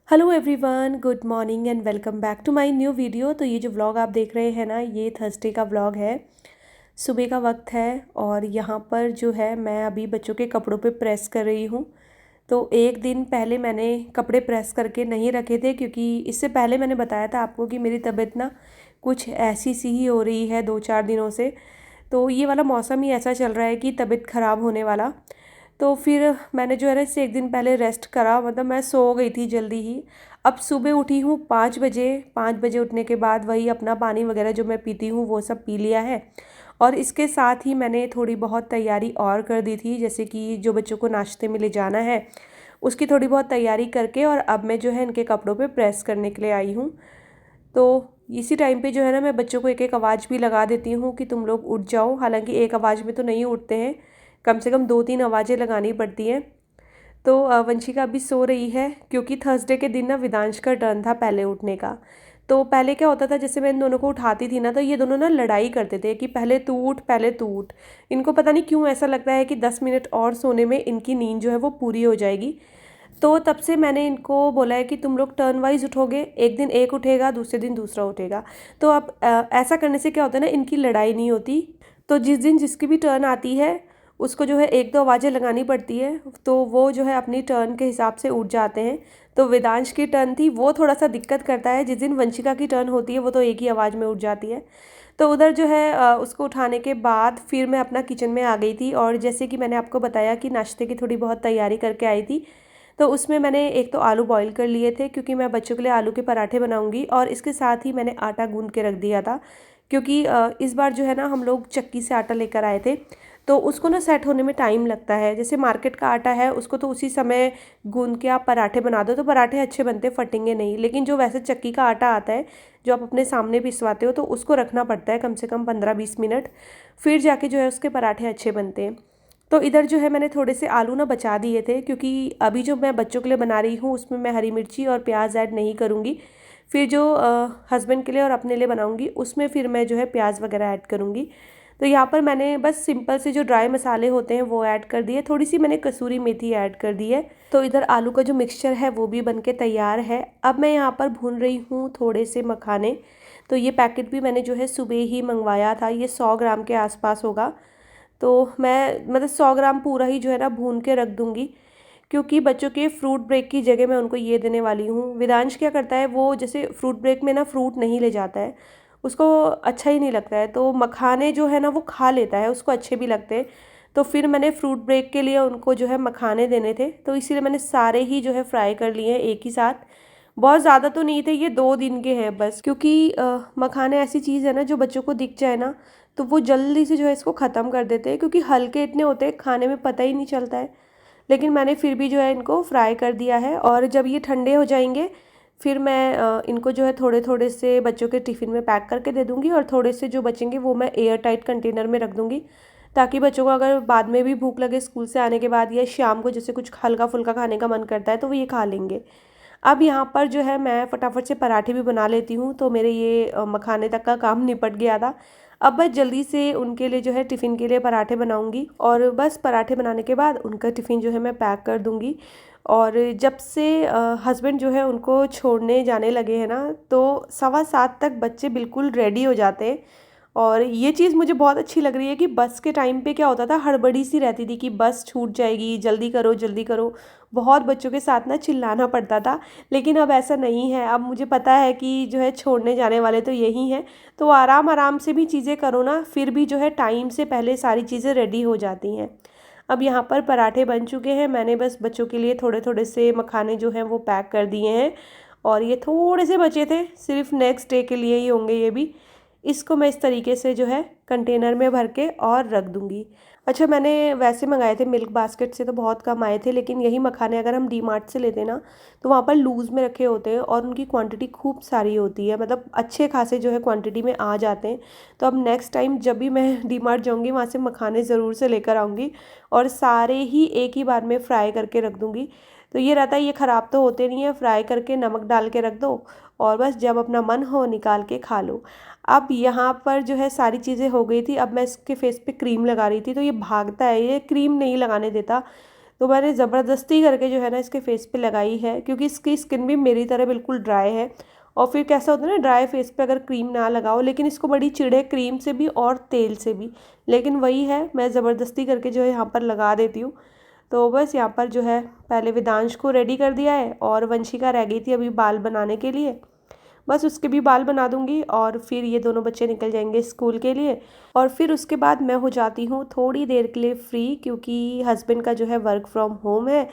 Hello everyone, good morning and welcome back to my new video. तो ये जो vlog आप देख रहे हैं ना, ये थर्सडे का व्लॉग है। सुबह का वक्त है और यहाँ पर जो है मैं अभी बच्चों के कपड़ों पे प्रेस कर रही हूँ। तो एक दिन पहले मैंने कपड़े प्रेस करके नहीं रखे थे, क्योंकि इससे पहले मैंने बताया था आपको कि मेरी तबीयत ना कुछ ऐसी सी ही हो रही है 2-4 दिनों से। तो ये वाला मौसम ही ऐसा चल रहा है कि तबीयत ख़राब होने वाला। तो फिर मैंने जो है ना इससे एक दिन पहले रेस्ट करा, मतलब मैं सो गई थी जल्दी ही। अब सुबह उठी हूँ 5 बजे। 5 बजे उठने के बाद वही अपना पानी वगैरह जो मैं पीती हूँ वो सब पी लिया है। और इसके साथ ही मैंने थोड़ी बहुत तैयारी और कर दी थी, जैसे कि जो बच्चों को नाश्ते में ले जाना है उसकी थोड़ी बहुत तैयारी करके, और अब मैं जो है इनके कपड़ों पे प्रेस करने के लिए आई हूँ। तो इसी टाइम पे जो है ना मैं बच्चों को एक एक आवाज़ भी लगा देती हूँ कि तुम लोग उठ जाओ। हालांकि एक आवाज़ में तो नहीं उठते हैं, कम से कम 2-3 आवाज़ें लगानी पड़ती हैं। तो वंशिका अभी सो रही है, क्योंकि थर्सडे के दिन ना विदांश का टर्न था पहले उठने का। तो पहले क्या होता था, जैसे मैं इन दोनों को उठाती थी ना, तो ये दोनों ना लड़ाई करते थे कि पहले तू उठ, पहले तू उठ। इनको पता नहीं क्यों ऐसा लगता है कि 10 मिनट और सोने में इनकी नींद जो है वो पूरी हो जाएगी। तो तब से मैंने इनको बोला है कि तुम लोग टर्न वाइज उठोगे, एक दिन एक उठेगा, दूसरे दिन दूसरा उठेगा। तो अब ऐसा करने से क्या होता है ना, इनकी लड़ाई नहीं होती। तो जिस दिन जिसकी भी टर्न आती है उसको जो है एक दो आवाज़ें लगानी पड़ती है, तो वो जो है अपनी टर्न के हिसाब से उठ जाते हैं। तो वेदांश की टर्न थी, वो थोड़ा सा दिक्कत करता है। जिस दिन वंशिका की टर्न होती है वो तो एक ही आवाज़ में उठ जाती है। तो उधर जो है उसको उठाने के बाद फिर मैं अपना किचन में आ गई थी, और जैसे कि मैंने आपको बताया कि नाश्ते की थोड़ी बहुत तैयारी करके आई थी। तो उसमें मैंने एक तो आलू बॉईल कर लिए थे, क्योंकि मैं बच्चों के लिए आलू के पराठे बनाऊंगी, और इसके साथ ही मैंने आटा गूंद के रख दिया था। क्योंकि इस बार जो है ना हम लोग चक्की से आटा लेकर आए थे, तो उसको ना सेट होने में टाइम लगता है। जैसे मार्केट का आटा है उसको तो उसी समय गूंद के आप पराठे बना दो तो पराठे अच्छे बनते, फटेंगे नहीं। लेकिन जो वैसे चक्की का आटा आता है जो आप अपने सामने पिसवाते हो, तो उसको रखना पड़ता है कम से कम 15-20 मिनट, फिर जाके जो है उसके पराठे अच्छे बनते हैं। तो इधर जो है मैंने थोड़े से आलू ना बचा दिए थे, क्योंकि अभी जो मैं बच्चों के लिए बना रही हूँ उसमें मैं हरी मिर्ची और प्याज ऐड नहीं करूँगी। फिर जो हस्बैंड के लिए और अपने लिए बनाऊँगी उसमें फिर मैं जो है प्याज वगैरह ऐड करूँगी। तो यहाँ पर मैंने बस सिंपल से जो ड्राई मसाले होते हैं वो ऐड कर दिए, थोड़ी सी मैंने कसूरी मेथी ऐड कर दी है। तो इधर आलू का जो मिक्सचर है वो भी बनके तैयार है। अब मैं यहाँ पर भून रही हूँ थोड़े से मखाने। तो ये पैकेट भी मैंने जो है सुबह ही मंगवाया था, ये 100 ग्राम के आसपास होगा। तो मैं मतलब 100 ग्राम पूरा ही जो है ना भून के रख दूँगी, क्योंकि बच्चों के फ्रूट ब्रेक की जगह मैं उनको ये देने वाली हूँ। विदांश क्या करता है, वो जैसे फ्रूट ब्रेक में ना फ्रूट नहीं ले जाता है, उसको अच्छा ही नहीं लगता है। तो मखाने जो है ना वो खा लेता है, उसको अच्छे भी लगते हैं। तो फिर मैंने फ्रूट ब्रेक के लिए उनको जो है मखाने देने थे, तो इसीलिए मैंने सारे ही जो है फ्राई कर लिए हैं एक ही साथ। बहुत ज़्यादा तो नहीं थे, ये 2 दिन के हैं बस। क्योंकि मखाने ऐसी चीज़ है ना, जो बच्चों को दिख जाए ना तो वो जल्दी से जो है इसको ख़त्म कर देते हैं, क्योंकि हल्के इतने होते हैं खाने में पता ही नहीं चलता है। लेकिन मैंने फिर भी जो है इनको फ्राई कर दिया है, और जब ये ठंडे हो जाएंगे फिर मैं इनको जो है थोड़े थोड़े से बच्चों के टिफ़िन में पैक करके दे दूँगी, और थोड़े से जो बचेंगे वो मैं एयर टाइट कंटेनर में रख दूँगी, ताकि बच्चों को अगर बाद में भी भूख लगे स्कूल से आने के बाद, या शाम को जैसे कुछ हल्का फुल्का खाने का मन करता है तो वो ये खा लेंगे। अब यहाँ पर जो है मैं फटाफट से पराठे भी बना लेती हूँ, तो मेरे ये मखाने तक का काम निपट गया था। अब बस जल्दी से उनके लिए जो है टिफ़िन के लिए पराठे बनाऊँगी, और बस पराठे बनाने के बाद उनका टिफ़िन जो है मैं पैक कर दूँगी। और जब से हस्बैंड जो है उनको छोड़ने जाने लगे हैं ना, तो 7:15 तक बच्चे बिल्कुल रेडी हो जाते हैं। और ये चीज़ मुझे बहुत अच्छी लग रही है कि बस के टाइम पे क्या होता था, हड़बड़ी सी रहती थी कि बस छूट जाएगी, जल्दी करो जल्दी करो। बहुत बच्चों के साथ ना चिल्लाना पड़ता था। लेकिन अब ऐसा नहीं है, अब मुझे पता है कि जो है छोड़ने जाने वाले तो यही हैं। तो आराम आराम से भी चीज़ें करो ना, फिर भी जो है टाइम से पहले सारी चीज़ें रेडी हो जाती हैं। अब यहाँ पर पराठे बन चुके हैं, मैंने बस बच्चों के लिए थोड़े थोड़े से मखाने जो हैं वो पैक कर दिए हैं, और ये थोड़े से बचे थे, सिर्फ नेक्स्ट डे के लिए ही होंगे ये भी। इसको मैं इस तरीके से जो है कंटेनर में भर के और रख दूँगी। अच्छा, मैंने वैसे मंगाए थे मिल्क बास्केट से, तो बहुत कम आए थे, लेकिन यही मखाने अगर हम डी मार्ट से लेते ना तो वहाँ पर लूज़ में रखे होते हैं, और उनकी क्वांटिटी खूब सारी होती है, मतलब अच्छे खासे जो है क्वांटिटी में आ जाते हैं। तो अब नेक्स्ट टाइम जब भी मैं डी मार्ट जाऊँगी वहाँ से मखाने ज़रूर से लेकर आऊँगी, और सारे ही एक ही बार में फ्राई करके रख दूँगी। तो ये रहता है, ये ख़राब तो होते नहीं है, फ्राई करके नमक डाल के रख दो, और बस जब अपना मन हो निकाल के खा लो। अब यहाँ पर जो है सारी चीज़ें हो गई थी, अब मैं इसके फेस पे क्रीम लगा रही थी, तो ये भागता है, ये क्रीम नहीं लगाने देता। तो मैंने ज़बरदस्ती करके जो है ना इसके फेस पे लगाई है, क्योंकि इसकी स्किन भी मेरी तरह बिल्कुल ड्राई है। और फिर कैसा होता है ना, ड्राई फेस पे अगर क्रीम ना लगाओ, लेकिन इसको बड़ी चिढ़ है क्रीम से भी और तेल से भी, लेकिन वही है, मैं ज़बरदस्ती करके जो है यहाँ पर लगा देती हूँ। तो बस यहाँ पर जो है पहले वेदांश को रेडी कर दिया है, और वंशिका रह गई थी अभी बाल बनाने के लिए। बस उसके भी बाल बना दूंगी और फिर ये दोनों बच्चे निकल जाएंगे स्कूल के लिए। और फिर उसके बाद मैं हो जाती हूँ थोड़ी देर के लिए फ्री, क्योंकि हस्बैंड का जो है वर्क फ्रॉम होम है।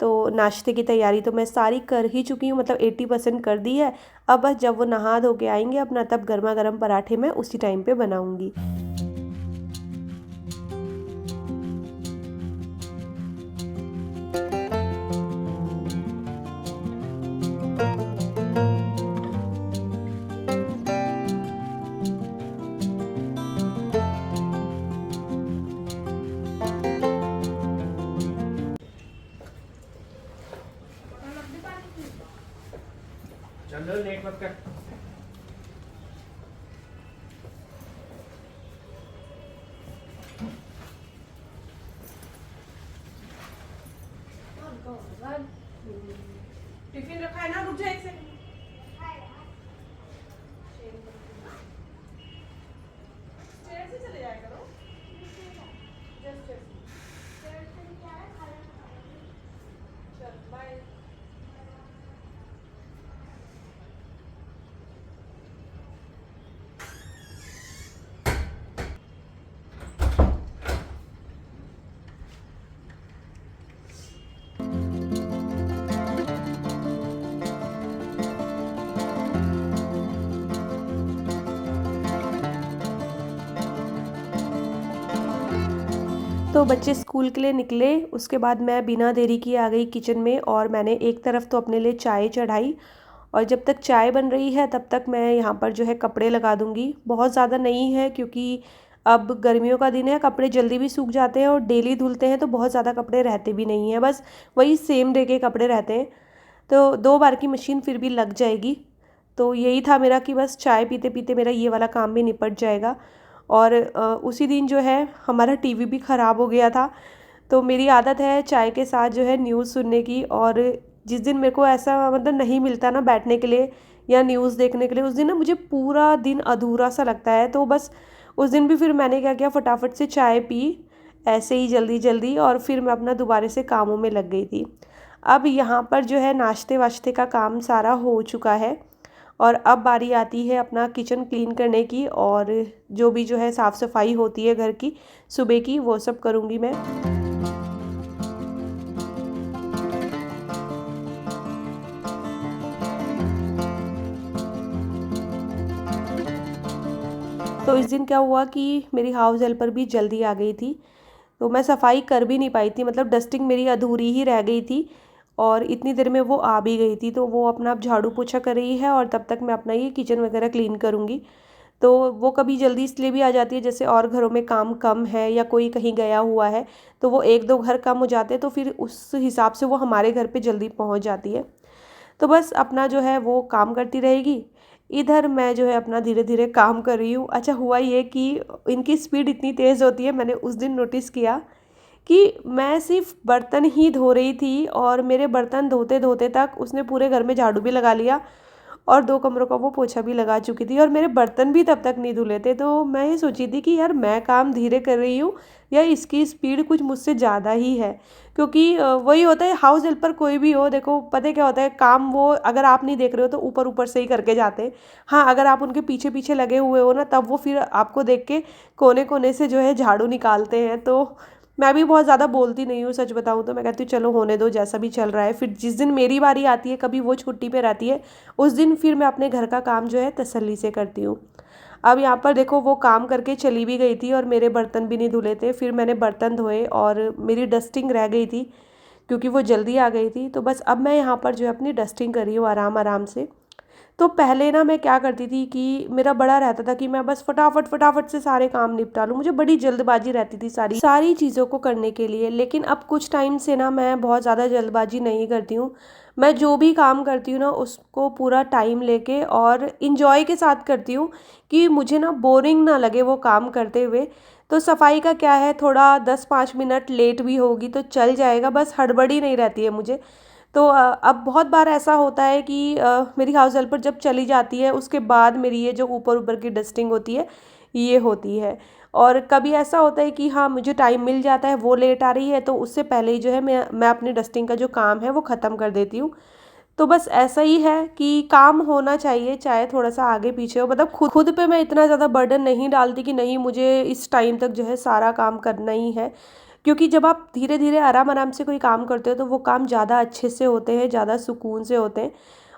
तो नाश्ते की तैयारी तो मैं सारी कर ही चुकी हूँ, मतलब 80% कर दी है। अब बस जब वो नहा धो के आएंगे अपना, तब गर्मा गर्म पराठे मैं उसी टाइम पे बनाऊंगी। चल लेट मत कर। टिफिन रखा है ना, रुक जा एक सेकंड। स्टेयर से चले जाया करो। जस्ट चल बाय। तो बच्चे स्कूल के लिए निकले, उसके बाद मैं बिना देरी किए आ गई किचन में, और मैंने एक तरफ तो अपने लिए चाय चढ़ाई। और जब तक चाय बन रही है तब तक मैं यहाँ पर जो है कपड़े लगा दूँगी। बहुत ज़्यादा नहीं है, क्योंकि अब गर्मियों का दिन है, कपड़े जल्दी भी सूख जाते हैं और डेली धुलते हैं, तो बहुत ज़्यादा कपड़े रहते भी नहीं हैं, बस वही सेम डे के कपड़े रहते हैं। तो 2 बार की मशीन फिर भी लग जाएगी। तो यही था मेरा कि बस चाय पीते पीते मेरा ये वाला काम भी निपट जाएगा। और उसी दिन जो है हमारा टीवी भी ख़राब हो गया था। तो मेरी आदत है चाय के साथ जो है न्यूज़ सुनने की, और जिस दिन मेरे को ऐसा मतलब नहीं मिलता ना बैठने के लिए या न्यूज़ देखने के लिए, उस दिन ना मुझे पूरा दिन अधूरा सा लगता है। तो बस उस दिन भी फिर मैंने क्या किया, फटाफट से चाय पी ऐसे ही जल्दी जल्दी, और फिर मैं अपना दोबारा से कामों में लग गई थी। अब यहाँ पर जो है नाश्ते वाश्ते का काम सारा हो चुका है, और अब बारी आती है अपना किचन क्लीन करने की, और जो भी जो है साफ़ सफाई होती है घर की सुबह की, वो सब करूँगी मैं। तो इस दिन क्या हुआ कि मेरी हाउस हेल्पर भी जल्दी आ गई थी, तो मैं सफाई कर भी नहीं पाई थी, मतलब डस्टिंग मेरी अधूरी ही रह गई थी। और इतनी देर में वो आ भी गई थी, तो वो अपना अब झाड़ू पोछा कर रही है, और तब तक मैं अपना ये किचन वगैरह क्लीन करूँगी। तो वो कभी जल्दी इसलिए भी आ जाती है, जैसे और घरों में काम कम है या कोई कहीं गया हुआ है, तो वो 1-2 घर कम हो जाते हैं, तो फिर उस हिसाब से वो हमारे घर पे जल्दी पहुँच जाती है। तो बस अपना जो है वो काम करती रहेगी, इधर मैं जो है अपना धीरे धीरे काम कर रही हूँ। अच्छा हुआ ये कि इनकी स्पीड इतनी तेज़ होती है, मैंने उस दिन नोटिस किया कि मैं सिर्फ बर्तन ही धो रही थी, और मेरे बर्तन धोते धोते तक उसने पूरे घर में झाड़ू भी लगा लिया, और 2 कमरों का वो पोछा भी लगा चुकी थी, और मेरे बर्तन भी तब तक नहीं धुले थे। तो मैं ये सोची थी कि यार मैं काम धीरे कर रही हूँ या इसकी स्पीड कुछ मुझसे ज़्यादा ही है, क्योंकि वही होता है हाउस हेल्पर कोई भी हो, देखो पता है क्या होता है, काम वो अगर आप नहीं देख रहे हो तो ऊपर ऊपर से ही करके जाते हैं। हाँ, अगर आप उनके पीछे पीछे लगे हुए हो ना, तब वो फिर आपको देख के कोने कोने से जो है झाड़ू निकालते हैं। तो मैं भी बहुत ज़्यादा बोलती नहीं हूँ, सच बताऊँ तो मैं कहती हूँ चलो होने दो जैसा भी चल रहा है। फिर जिस दिन मेरी बारी आती है, कभी वो छुट्टी पे रहती है, उस दिन फिर मैं अपने घर का काम जो है तसल्ली से करती हूँ। अब यहाँ पर देखो वो काम करके चली भी गई थी, और मेरे बर्तन भी नहीं धुले थे। फिर मैंने बर्तन धोए, और मेरी डस्टिंग रह गई थी क्योंकि वो जल्दी आ गई थी। तो बस अब मैं यहाँ पर जो है अपनी डस्टिंग कर रही हूँ आराम आराम से। तो पहले ना मैं क्या करती थी कि मेरा बड़ा रहता था कि मैं बस फटाफट फटाफट से सारे काम निपटा लूँ, मुझे बड़ी जल्दबाजी रहती थी सारी सारी चीज़ों को करने के लिए। लेकिन अब कुछ टाइम से ना मैं बहुत ज़्यादा जल्दबाजी नहीं करती हूँ। मैं जो भी काम करती हूँ ना उसको पूरा टाइम लेके और इन्जॉय के साथ करती हूँ, कि मुझे ना बोरिंग ना लगे वो काम करते हुए। तो सफाई का क्या है, थोड़ा 10-5 मिनट लेट भी होगी तो चल जाएगा, बस हड़बड़ी नहीं रहती है मुझे। तो अब बहुत बार ऐसा होता है कि मेरी हाउस हेल्पर जब चली जाती है उसके बाद मेरी ये जो ऊपर ऊपर की डस्टिंग होती है ये होती है। और कभी ऐसा होता है कि हाँ मुझे टाइम मिल जाता है, वो लेट आ रही है तो उससे पहले ही जो है मैं अपनी डस्टिंग का जो काम है वो ख़त्म कर देती हूँ। तो बस ऐसा ही है कि काम होना चाहिए, चाहे थोड़ा सा आगे पीछे हो, मतलब खुद खुद पे मैं इतना ज़्यादा बर्डन नहीं डालती कि नहीं मुझे इस टाइम तक जो है सारा काम करना ही है। क्योंकि जब आप धीरे धीरे आराम आराम से कोई काम करते हो तो वो काम ज़्यादा अच्छे से होते हैं, ज़्यादा सुकून से होते हैं।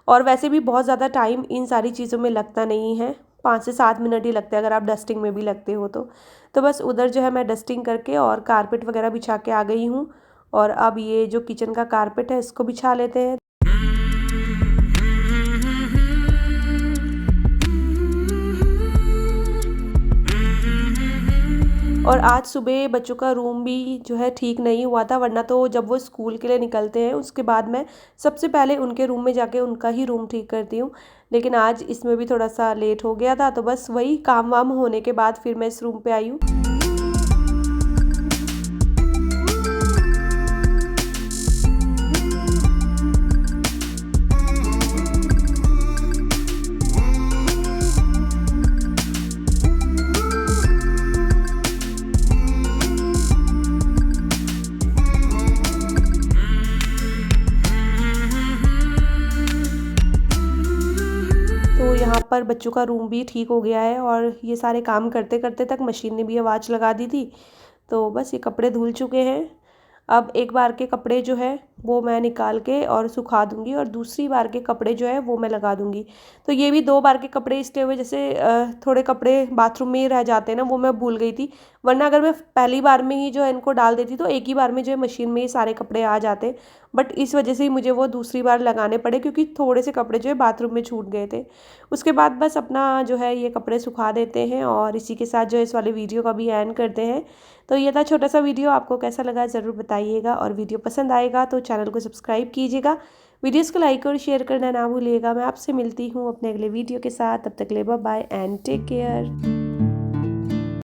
और वैसे भी बहुत ज़्यादा टाइम इन सारी चीज़ों में लगता नहीं है, 5 से 7 मिनट ही लगते हैं अगर आप डस्टिंग में भी लगते हो तो बस उधर जो है मैं डस्टिंग करके और कारपेट वगैरह बिछा के आ गई हूँ। और अब ये जो किचन का कारपेट है इसको बिछा लेते हैं। और आज सुबह बच्चों का रूम भी जो है ठीक नहीं हुआ था, वरना तो जब वो स्कूल के लिए निकलते हैं उसके बाद मैं सबसे पहले उनके रूम में जाके उनका ही रूम ठीक करती हूँ। लेकिन आज इसमें भी थोड़ा सा लेट हो गया था तो बस वही काम वाम होने के बाद फिर मैं इस रूम पे आई हूँ। तो यहाँ पर बच्चों का रूम भी ठीक हो गया है और ये सारे काम करते करते तक मशीन ने भी आवाज़ लगा दी थी। तो बस ये कपड़े धुल चुके हैं। अब एक बार के कपड़े जो है वो मैं निकाल के और सुखा दूंगी और दूसरी बार के कपड़े जो है वो मैं लगा दूंगी। तो ये भी 2 बार के कपड़े इसलिए हुए, जैसे थोड़े कपड़े बाथरूम में ही रह जाते हैं ना, वो मैं भूल गई थी। वरना अगर मैं पहली बार में ही जो है इनको डाल देती तो एक ही बार में जो है मशीन में ही सारे कपड़े आ जाते। बट इस वजह से ही मुझे वो दूसरी बार लगाने पड़े क्योंकि थोड़े से कपड़े जो है बाथरूम में छूट गए थे। उसके बाद बस अपना जो है ये कपड़े सुखा देते हैं और इसी के साथ जो है इस वाले वीडियो का भी एंड करते हैं। तो ये था छोटा सा वीडियो, आपको कैसा लगा ज़रूर बताइएगा और वीडियो पसंद आएगा तो चैनल को सब्सक्राइब कीजिएगा, वीडियोस को लाइक और शेयर करना ना भूलिएगा। मैं आपसे मिलती हूँ अपने अगले वीडियो के साथ, तब तक के लिए bye bye and take care.